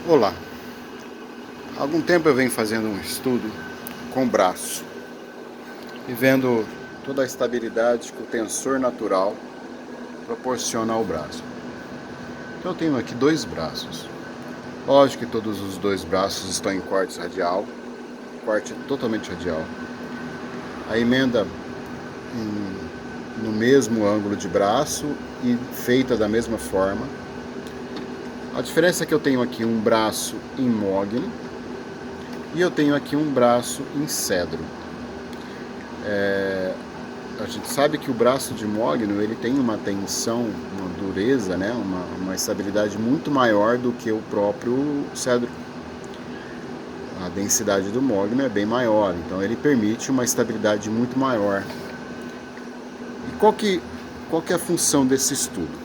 Olá, há algum tempo eu venho fazendo um estudo com o braço e vendo toda a estabilidade que o tensor natural proporciona ao braço. Então eu tenho aqui dois braços. Lógico que todos os dois braços estão em corte radial, corte totalmente radial. A emenda no mesmo ângulo de braço e feita da mesma forma. A diferença é que eu tenho aqui um braço em mogno e eu tenho aqui um braço em cedro. A gente sabe que o braço de mogno ele tem uma tensão, uma dureza, né? uma estabilidade muito maior do que o próprio cedro. A densidade do mogno é bem maior, então ele permite uma estabilidade muito maior. E qual que é a função desse estudo?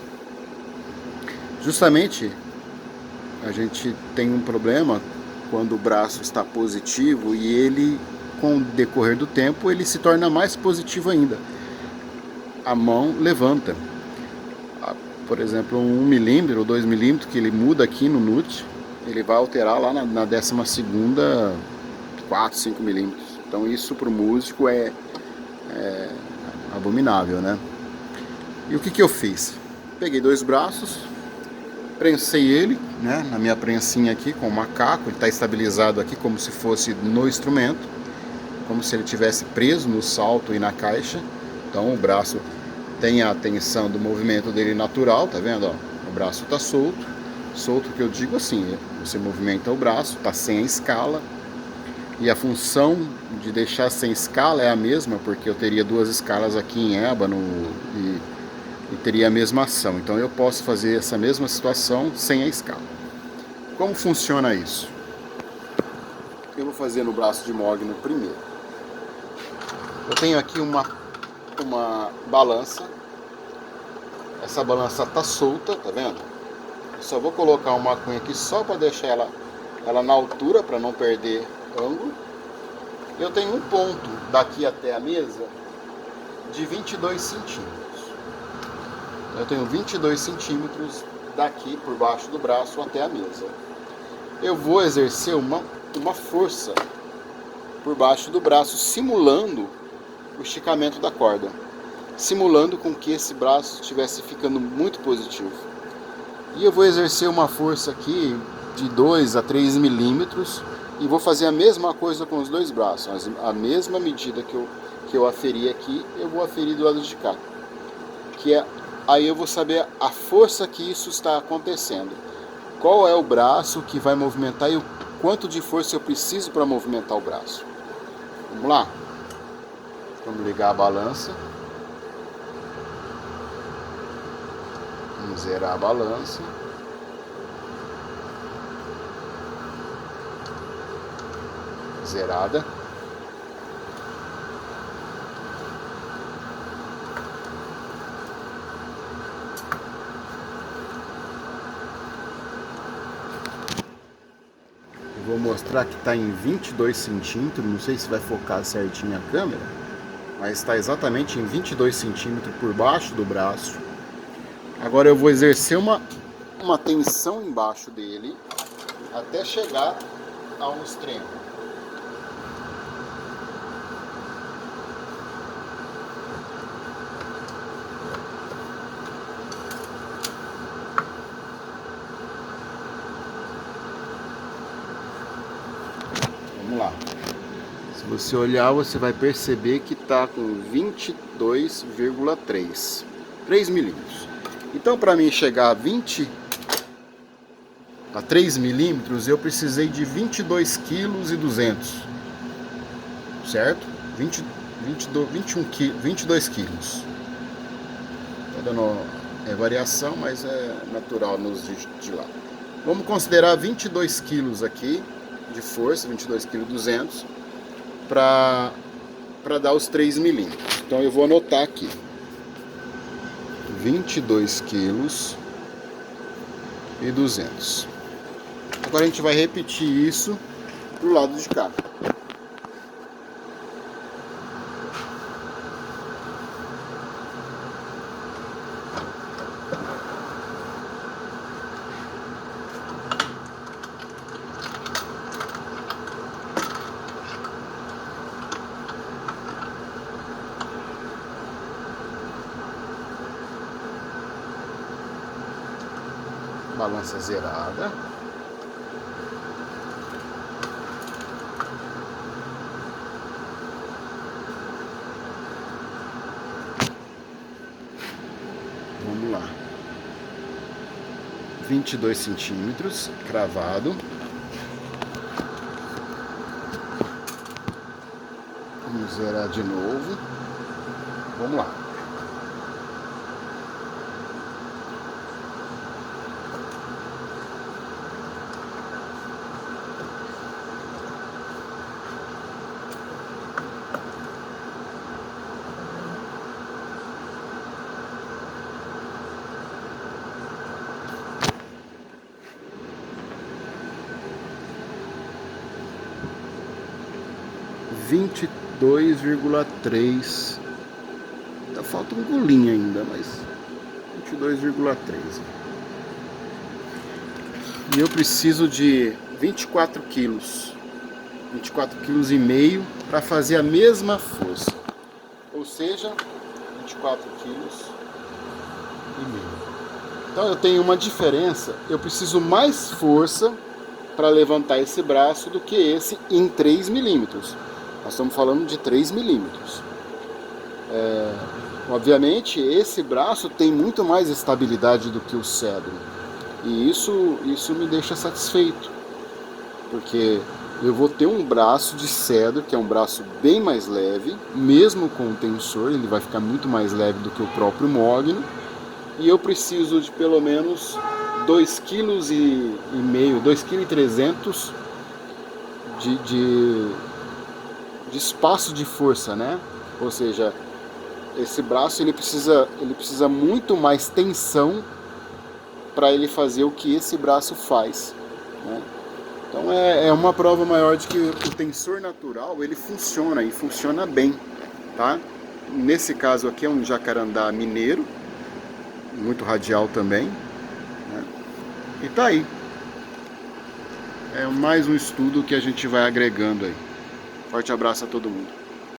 Justamente a gente tem um problema quando o braço está positivo e ele, com o decorrer do tempo, ele se torna mais positivo ainda. A mão levanta. Por exemplo, 1 milímetro ou 2 milímetros que ele muda aqui no NUT, ele vai alterar lá na 12ª 4, 5 milímetros. Então isso para o músico é abominável, né? E o que eu fiz? Peguei dois braços, prensei ele, né, na minha prensinha aqui com o macaco, ele está estabilizado aqui como se fosse no instrumento, como se ele tivesse preso no salto e na caixa. Então o braço tem a tensão do movimento dele natural, tá vendo? Ó, o braço está solto, solto que eu digo assim, você movimenta o braço, está sem a escala, e a função de deixar sem escala é a mesma, porque eu teria duas escalas aqui em ébano e teria a mesma ação. Então eu posso fazer essa mesma situação sem a escala. Como funciona isso? Eu vou fazer no braço de mogno primeiro. Eu tenho aqui uma balança. Essa balança tá solta, tá vendo? Eu só vou colocar uma cunha aqui só para deixar ela na altura, para não perder ângulo. Eu tenho um ponto daqui até a mesa de 22 centímetros. Eu tenho 22 centímetros daqui por baixo do braço até a mesa. Eu vou exercer uma força por baixo do braço, simulando o esticamento da corda, simulando com que esse braço estivesse ficando muito positivo. E eu vou exercer uma força aqui de 2 a 3 milímetros e vou fazer a mesma coisa com os dois braços. A mesma medida que eu aferi aqui, eu vou aferir do lado de cá, que é aí eu vou saber a força que isso está acontecendo. Qual é o braço que vai movimentar e o quanto de força eu preciso para movimentar o braço. Vamos lá? Vamos ligar a balança. Vamos zerar a balança. Zerada. Vou mostrar que está em 22 centímetros, não sei se vai focar certinho a câmera, mas está exatamente em 22 centímetros por baixo do braço. Agora eu vou exercer uma tensão embaixo dele até chegar ao extremo. Vamos lá. Se você olhar, você vai perceber que está com 22,3 milímetros. Então, para mim chegar a 3 milímetros, eu precisei de 22,2 kg, certo? 22 quilos. Tá dando variação, mas é natural nos de lá. Vamos considerar 22 quilos aqui de força, 22,2 kg, para dar os 3 milímetros. Então eu vou anotar aqui 22,2 kg. Agora a gente vai repetir isso pro lado de cá. balança zerada. Vamos lá. 22 centímetros, cravado. Vamos zerar de novo. Vamos lá. Vinte e 22,3. Ainda falta um golinho ainda, mas 22,3. E eu preciso de 24 quilos. 24 quilos e meio para fazer a mesma força. Ou seja, 24 quilos e meio. Então eu tenho uma diferença. Eu preciso mais força para levantar esse braço do que esse em 3 milímetros. Nós estamos falando de 3 milímetros. Obviamente, esse braço tem muito mais estabilidade do que o cedro. E isso me deixa satisfeito. Porque eu vou ter um braço de cedro, que é um braço bem mais leve. Mesmo com o tensor, ele vai ficar muito mais leve do que o próprio mogno. E eu preciso de pelo menos 2,5 kg, 2,3 kg de espaço de força, né? Ou seja, esse braço ele precisa muito mais tensão para ele fazer o que esse braço faz, né? Então é uma prova maior de que o tensor natural ele funciona e funciona bem, tá? Nesse caso aqui é um jacarandá mineiro, muito radial também, né? E tá aí. É mais um estudo que a gente vai agregando aí. Forte abraço a todo mundo.